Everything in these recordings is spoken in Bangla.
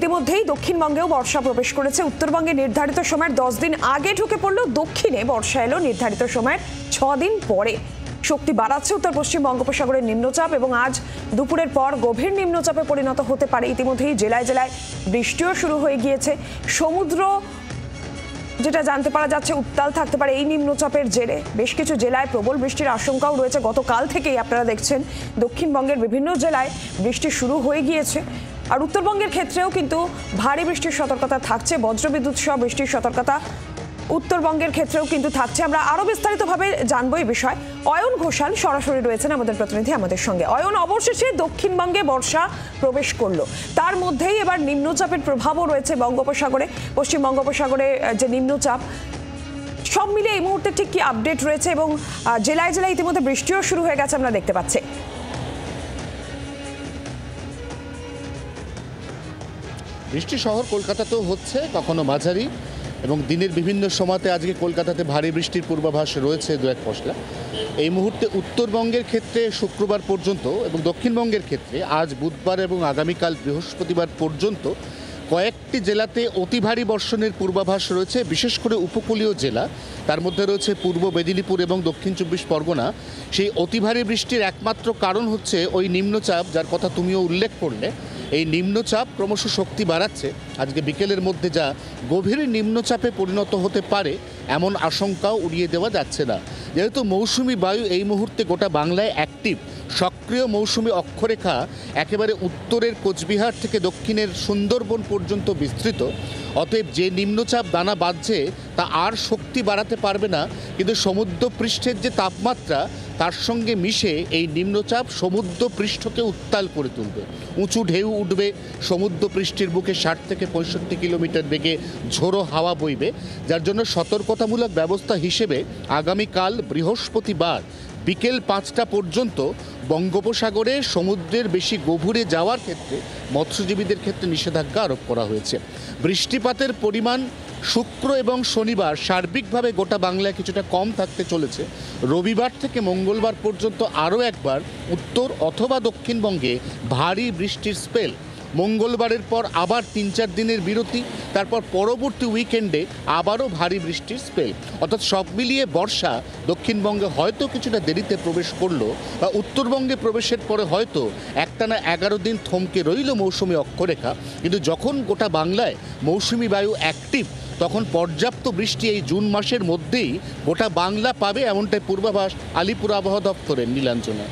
ইতিমধ্যেই দক্ষিণবঙ্গেও বর্ষা প্রবেশ করেছে। উত্তরবঙ্গে নির্ধারিত সময়ের 10 দিন আগে ঢুকে পড়লেও দক্ষিণে বর্ষা এলো নির্ধারিত সময়ের 6 দিন পরে। শক্তি বাড়াচ্ছে উত্তর পশ্চিম বঙ্গোপসাগরের নিম্নচাপ এবং আজ দুপুরের পর গভীর নিম্নচাপে পরিণত হতে পারে। ইতিমধ্যেই জেলায় জেলায় বৃষ্টিও শুরু হয়ে গিয়েছে। সমুদ্র যেটা জানতে পারা যাচ্ছে উত্তাল থাকতে পারে এই নিম্নচাপের জেরে। বেশ কিছু জেলায় প্রবল বৃষ্টির আশঙ্কাও রয়েছে। গতকাল থেকেই আপনারা দেখছেন দক্ষিণবঙ্গের বিভিন্ন জেলায় বৃষ্টি শুরু হয়ে গিয়েছে। আর উত্তরবঙ্গের ক্ষেত্রেও কিন্তু ভারী বৃষ্টির সতর্কতা থাকছে, বজ্রবিদ্যুৎ সহ বৃষ্টির সতর্কতা উত্তরবঙ্গের ক্ষেত্রেও কিন্তু থাকছে। আমরা আরো বিস্তারিতভাবে জানবো এই বিষয়। অয়ন ঘোষাল সরাসরি রয়েছেন আমাদের প্রতিনিধি আমাদের সঙ্গে। অয়ন, অবশেষে দক্ষিণবঙ্গে বর্ষা প্রবেশ করলো, তার মধ্যেই এবার নিম্নচাপের প্রভাবও রয়েছে বঙ্গোপসাগরে। পশ্চিম বঙ্গোপসাগরে যে নিম্নচাপ, সব মিলে এই মুহূর্তে ঠিক কি আপডেট রয়েছে এবং জেলায় জেলায় ইতিমধ্যে বৃষ্টিও শুরু হয়ে গেছে আমরা দেখতে পাচ্ছি। বৃষ্টি শহর কলকাতাতেও হচ্ছে, কখনো মাঝারি এবং দিনের বিভিন্ন সময়তে আজকে কলকাতাতে ভারী বৃষ্টির পূর্বাভাস রয়েছে দু এক পশলা। এই মুহূর্তে উত্তরবঙ্গের ক্ষেত্রে শুক্রবার পর্যন্ত এবং দক্ষিণবঙ্গের ক্ষেত্রে আজ বুধবার এবং আগামীকাল বৃহস্পতিবার পর্যন্ত কয়েকটি জেলাতে অতি ভারী বর্ষণের পূর্বাভাস রয়েছে, বিশেষ করে উপকূলীয় জেলা। তার মধ্যে রয়েছে পূর্ব মেদিনীপুর এবং দক্ষিণ 24 পরগনা। সেই অতি ভারী বৃষ্টির একমাত্র কারণ হচ্ছে ওই নিম্নচাপ, যার কথা তুমিও উল্লেখ করলে। এই নিম্নচাপ ক্রমশ শক্তি বাড়াচ্ছে। আজকে বিকেলের মধ্যে যা গভীর নিম্নচাপে পরিণত হতে পারে এমন আশঙ্কাও উড়িয়ে দেওয়া যাচ্ছে না। যেহেতু মৌসুমি বায়ু এই মুহূর্তে গোটা বাংলায় অ্যাক্টিভ, সক্রিয় মৌসুমি অক্ষরেখা একেবারে উত্তরের কোচবিহার থেকে দক্ষিণের সুন্দরবন পর্যন্ত বিস্তৃত। অতএব যে নিম্নচাপ দানা বাঁধছে তা আর শক্তি বাড়াতে পারবে না, কিন্তু সমুদ্রপৃষ্ঠের যে তাপমাত্রা তার সঙ্গে মিশে এই নিম্নচাপ সমুদ্রপৃষ্ঠকে উত্তাল করে তুলবে। উঁচু ঢেউ উঠবে, সমুদ্রপৃষ্ঠের বুকে 60 থেকে 65 কিলোমিটার বেগে ঝোড়ো হাওয়া বইবে, যার জন্য সতর্কতামূলক ব্যবস্থা হিসেবে আগামীকাল বৃহস্পতিবার বিকেল 5টা পর্যন্ত বঙ্গোপসাগরে সমুদ্রের বেশি গভীরে যাওয়ার ক্ষেত্রে মৎস্যজীবীদের ক্ষেত্রে নিষেধাজ্ঞা আরোপ করা হয়েছে। বৃষ্টিপাতের পরিমাণ শুক্র এবং শনিবার সার্বিকভাবে গোটা বাংলায় কিছুটা কম থাকতে চলেছে। রবিবার থেকে মঙ্গলবার পর্যন্ত আরও একবার উত্তর অথবা দক্ষিণবঙ্গে ভারী বৃষ্টির স্পেল। মঙ্গলবারের পর আবার 3-4 দিনের বিরতি, তারপর পরবর্তী উইকেন্ডে আবারও ভারী বৃষ্টির স্পেল। অর্থাৎ সব মিলিয়ে বর্ষা দক্ষিণবঙ্গে হয়তো কিছুটা দেরিতে প্রবেশ করলো, বা উত্তরবঙ্গে প্রবেশের পরে হয়তো একটানা 11 দিন থমকে রইল মৌসুমি অক্ষরেখা। কিন্তু যখন গোটা বাংলায় মৌসুমি বায়ু অ্যাক্টিভ, তখন পর্যাপ্ত বৃষ্টি এই জুন মাসের মধ্যেই গোটা বাংলা পাবে, এমনটাই পূর্বাভাস আলিপুর আবহাওয়া দপ্তরের। নীলাঞ্জনা।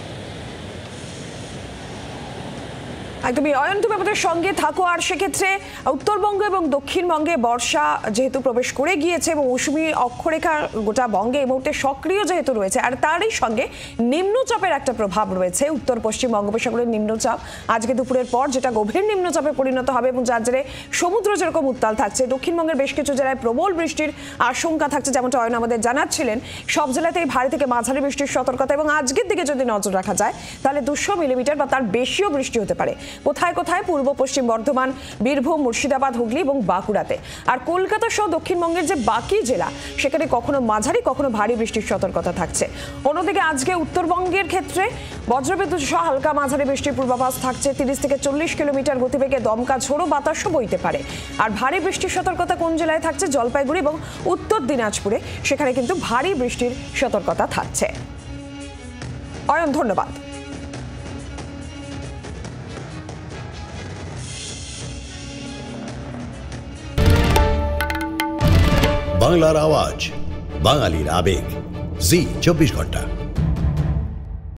একদমই অয়ন, তুমি আমাদের সঙ্গে থাকো। আর সেক্ষেত্রে উত্তরবঙ্গ এবং দক্ষিণবঙ্গে বর্ষা যেহেতু প্রবেশ করে গিয়েছে এবং মৌসুমি অক্ষরেখা গোটা বঙ্গে এই মুহূর্তে সক্রিয় যেহেতু রয়েছে, আর তারই সঙ্গে নিম্নচাপের একটা প্রভাব রয়েছে। উত্তর পশ্চিম বঙ্গোপসাগরের নিম্নচাপ আজকে দুপুরের পর যেটা গভীর নিম্নচাপে পরিণত হবে এবং যার জেরে সমুদ্র যেরকম উত্তাল থাকছে, দক্ষিণবঙ্গের বেশ কিছু জেলায় প্রবল বৃষ্টির আশঙ্কা থাকছে। যেমনটা অয়ন আমাদের জানাচ্ছিলেন, সব জেলাতেই ভারী থেকে মাঝারি বৃষ্টির সতর্কতা এবং আজকের দিকে যদি নজর রাখা যায় তাহলে 200 মিলিমিটার বা তার বেশিও বৃষ্টি হতে পারে কোথায় কোথায় পূর্ব পশ্চিম বর্ধমান, বীরভূম, মুর্শিদাবাদ, হুগলি এবং বাঁকুড়াতে। আর কলকাতা সহ দক্ষিণবঙ্গের যে বাকি জেলা সেখানে কখনো মাঝারি কখনো ভারী বৃষ্টির সতর্কতা থাকছে। অন্যদিকে আজকে উত্তরবঙ্গের ক্ষেত্রে বজ্রবিদ্যুৎ সহ হালকা মাঝারি বৃষ্টির পূর্বাভাস থাকছে। 30 থেকে 40 কিলোমিটার গতিবেগে দমকা ঝোড়ো বাতাসও বইতে পারে। আর ভারী বৃষ্টির সতর্কতা কোন জেলায় থাকছে? জলপাইগুড়ি এবং উত্তর দিনাজপুরে, সেখানে কিন্তু ভারী বৃষ্টির সতর্কতা থাকছে। অয়ন, ধন্যবাদ। বাংলার আওয়াজ, বাঙালির আবেগ, জি 24 ঘন্টা।